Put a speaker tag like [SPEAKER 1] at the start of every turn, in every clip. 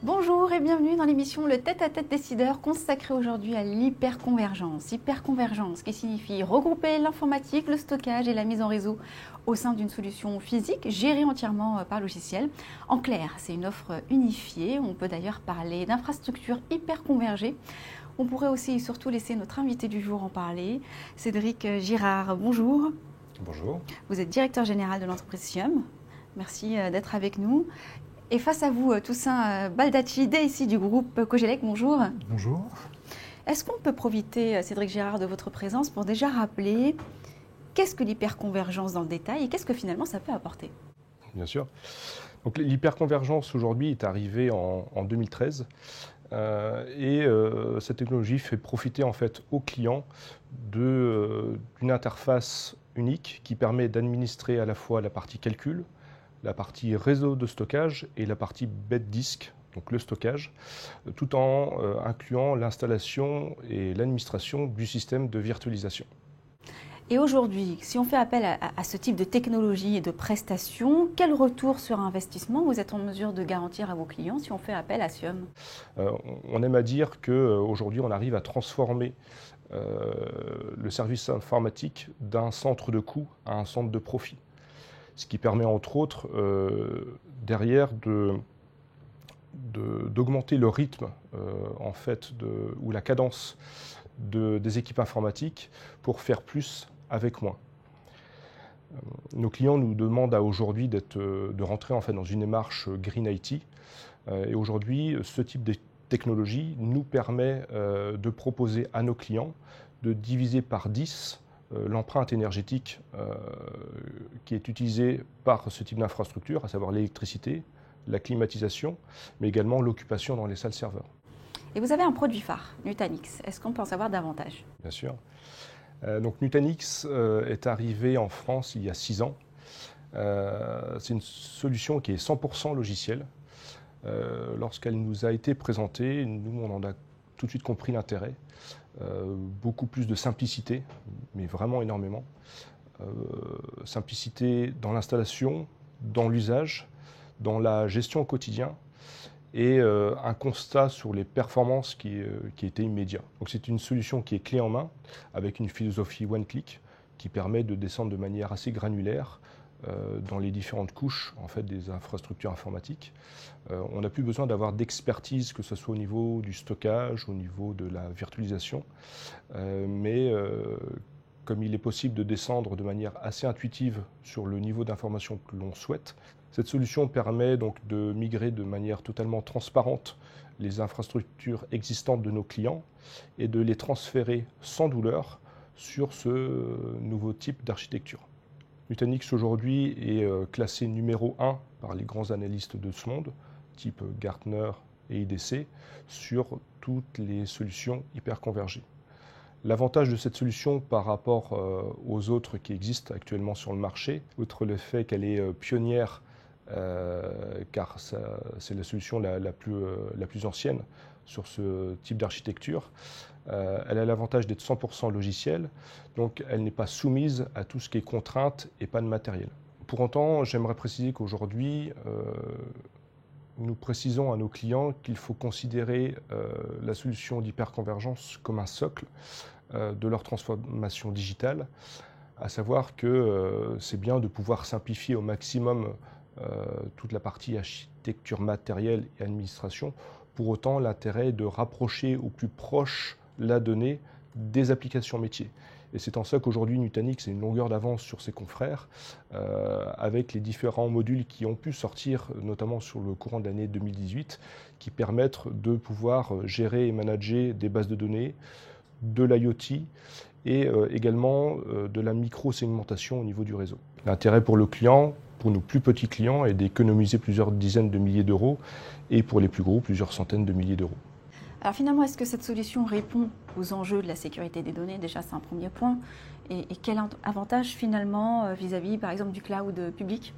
[SPEAKER 1] Bonjour et bienvenue dans l'émission Le Tête-à-Tête décideur consacrée aujourd'hui à l'hyperconvergence. Hyperconvergence qui signifie regrouper l'informatique, le stockage et la mise en réseau au sein d'une solution physique gérée entièrement par logiciel. En clair, c'est une offre unifiée. On peut d'ailleurs parler d'infrastructures hyperconvergées. On pourrait aussi et surtout laisser notre invité du jour en parler, Cédric Girard. Bonjour.
[SPEAKER 2] Bonjour.
[SPEAKER 1] Vous êtes directeur général de l'entreprise SIOM. Merci d'être avec nous. Et face à vous, Toussaint Baldacci, DSI du groupe Cogelec, bonjour.
[SPEAKER 2] Bonjour.
[SPEAKER 1] Est-ce qu'on peut profiter, Cédric Girard, de votre présence pour déjà rappeler qu'est-ce que l'hyperconvergence dans le détail et qu'est-ce que finalement ça peut apporter?
[SPEAKER 2] Bien sûr. Donc l'hyperconvergence aujourd'hui est arrivée en 2013 cette technologie fait profiter en fait aux clients d'une interface unique qui permet d'administrer à la fois la partie calcul, la partie réseau de stockage et la partie bête disque, donc le stockage, tout en incluant l'installation et l'administration du système de virtualisation.
[SPEAKER 1] Et aujourd'hui, si on fait appel à ce type de technologie et de prestations, quel retour sur investissement vous êtes en mesure de garantir à vos clients si on fait appel à SIOM?
[SPEAKER 2] On aime à dire qu'aujourd'hui, on arrive à transformer le service informatique d'un centre de coût à un centre de profit. Ce qui permet entre autres derrière d'augmenter le rythme en fait ou la cadence des équipes informatiques pour faire plus avec moins. Nos clients nous demandent aujourd'hui de rentrer en fait dans une démarche Green IT et aujourd'hui ce type de technologie nous permet de proposer à nos clients de diviser par 10 l'empreinte énergétique qui est utilisée par ce type d'infrastructure, à savoir l'électricité, la climatisation, mais également l'occupation dans les salles serveurs.
[SPEAKER 1] Et vous avez un produit phare, Nutanix. Est-ce qu'on peut en savoir davantage?
[SPEAKER 2] Bien sûr. Donc Nutanix est arrivé en France il y a 6 ans. C'est une solution qui est 100% logicielle. Lorsqu'elle nous a été présentée, nous on en a tout de suite compris l'intérêt. Beaucoup plus de simplicité, mais vraiment énormément. Simplicité dans l'installation, dans l'usage, dans la gestion au quotidien et un constat sur les performances qui était immédiat. Donc c'est une solution qui est clé en main avec une philosophie one click qui permet de descendre de manière assez granulaire dans les différentes couches en fait, des infrastructures informatiques. On n'a plus besoin d'avoir d'expertise, que ce soit au niveau du stockage, au niveau de la virtualisation, mais comme il est possible de descendre de manière assez intuitive sur le niveau d'information que l'on souhaite, cette solution permet donc de migrer de manière totalement transparente les infrastructures existantes de nos clients et de les transférer sans douleur sur ce nouveau type d'architecture. Nutanix aujourd'hui est classé numéro 1 par les grands analystes de ce monde, type Gartner et IDC, sur toutes les solutions hyperconvergées. L'avantage de cette solution par rapport aux autres qui existent actuellement sur le marché, outre le fait qu'elle est pionnière, car c'est la solution la plus ancienne sur ce type d'architecture, elle a l'avantage d'être 100% logicielle, donc elle n'est pas soumise à tout ce qui est contrainte et pas de matériel. Pour autant, j'aimerais préciser qu'aujourd'hui, nous précisons à nos clients qu'il faut considérer la solution d'hyperconvergence comme un socle de leur transformation digitale, à savoir que c'est bien de pouvoir simplifier au maximum toute la partie architecture matérielle et administration. Pour autant, l'intérêt est de rapprocher au plus proche la donnée des applications métiers. Et c'est en ça qu'aujourd'hui Nutanix a une longueur d'avance sur ses confrères, avec les différents modules qui ont pu sortir, notamment sur le courant de l'année 2018, qui permettent de pouvoir gérer et manager des bases de données, de l'IoT et également de la micro-segmentation au niveau du réseau. L'intérêt pour le client, pour nos plus petits clients, est d'économiser plusieurs dizaines de milliers d'euros et pour les plus gros, plusieurs centaines de milliers d'euros.
[SPEAKER 1] Alors finalement, est-ce que cette solution répond aux enjeux de la sécurité des données? Déjà, c'est un premier point. Et quel avantage finalement vis-à-vis, par exemple, du cloud public?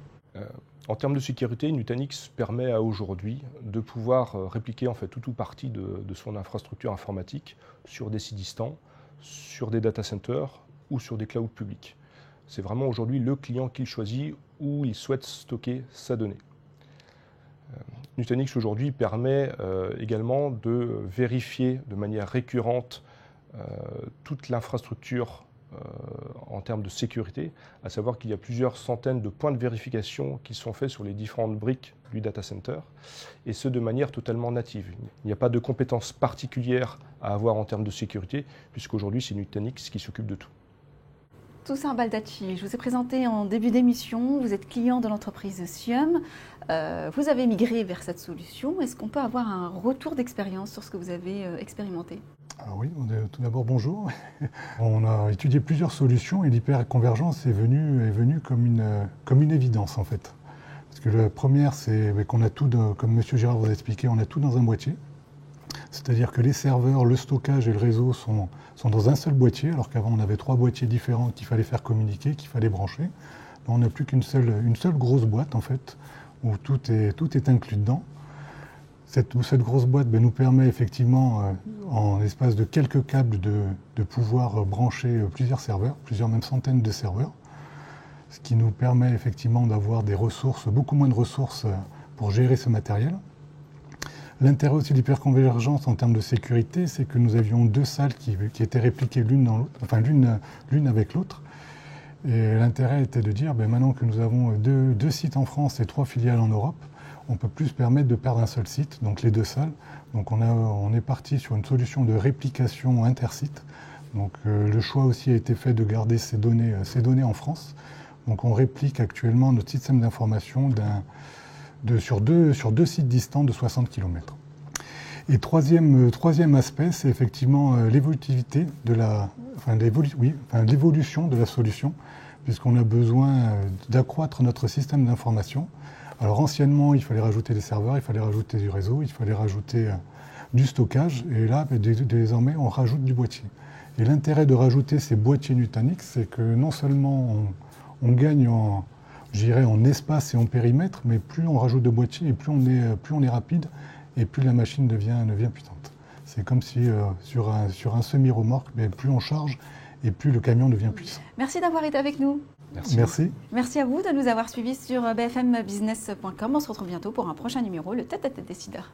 [SPEAKER 2] En termes de sécurité, Nutanix permet à aujourd'hui de pouvoir répliquer en fait tout ou partie de son infrastructure informatique sur des sites distants, sur des data centers ou sur des clouds publics. C'est vraiment aujourd'hui le client qu'il choisit où il souhaite stocker sa donnée. Nutanix aujourd'hui permet également de vérifier de manière récurrente toute l'infrastructure en termes de sécurité, à savoir qu'il y a plusieurs centaines de points de vérification qui sont faits sur les différentes briques du data center, et ce de manière totalement native. Il n'y a pas de compétences particulières à avoir en termes de sécurité, puisqu'aujourd'hui c'est Nutanix qui s'occupe de tout.
[SPEAKER 1] Toussaint Baldacci, je vous ai présenté en début d'émission, vous êtes client de l'entreprise Sium, vous avez migré vers cette solution. Est-ce qu'on peut avoir un retour d'expérience sur ce que vous avez expérimenté ?
[SPEAKER 3] Alors oui, tout d'abord bonjour. On a étudié plusieurs solutions et l'hyperconvergence est venue comme une évidence en fait. Parce que la première, c'est qu'on a tout, comme M. Girard vous a expliqué, on a tout dans un boîtier. C'est-à-dire que les serveurs, le stockage et le réseau sont dans un seul boîtier, alors qu'avant on avait 3 boîtiers différents qu'il fallait faire communiquer, qu'il fallait brancher. Là, on n'a plus qu'une seule grosse boîte en fait, où tout est inclus dedans. Cette grosse boîte nous permet effectivement, en l'espace de quelques câbles, de pouvoir brancher plusieurs serveurs, plusieurs même centaines de serveurs, ce qui nous permet effectivement d'avoir des ressources, beaucoup moins de ressources pour gérer ce matériel. L'intérêt aussi de l'hyperconvergence en termes de sécurité, c'est que nous avions 2 salles qui étaient répliquées l'une dans l'autre, enfin l'une avec l'autre. Et l'intérêt était de dire, maintenant que nous avons 2 sites en France et 3 filiales en Europe, on ne peut plus se permettre de perdre un seul site, donc les 2 salles. Donc on est parti sur une solution de réplication intersite. Donc le choix aussi a été fait de garder ces données en France. Donc on réplique actuellement notre système d'information sur deux sites distants de 60 km. Et troisième aspect, c'est effectivement l'évolutivité l'évolution de la solution, puisqu'on a besoin d'accroître notre système d'information. Alors anciennement, il fallait rajouter des serveurs, il fallait rajouter du réseau, il fallait rajouter du stockage, et là, désormais, on rajoute du boîtier. Et l'intérêt de rajouter ces boîtiers Nutanix, c'est que non seulement on gagne en espace et en périmètre, mais plus on rajoute de boîtiers et plus on est rapide et plus la machine devient puissante. C'est comme si sur un semi-remorque, plus on charge et plus le camion devient puissant.
[SPEAKER 1] Merci d'avoir été avec nous.
[SPEAKER 3] Merci.
[SPEAKER 1] Merci à vous de nous avoir suivis sur bfmbusiness.com. On se retrouve bientôt pour un prochain numéro, le Tête à Tête décideur.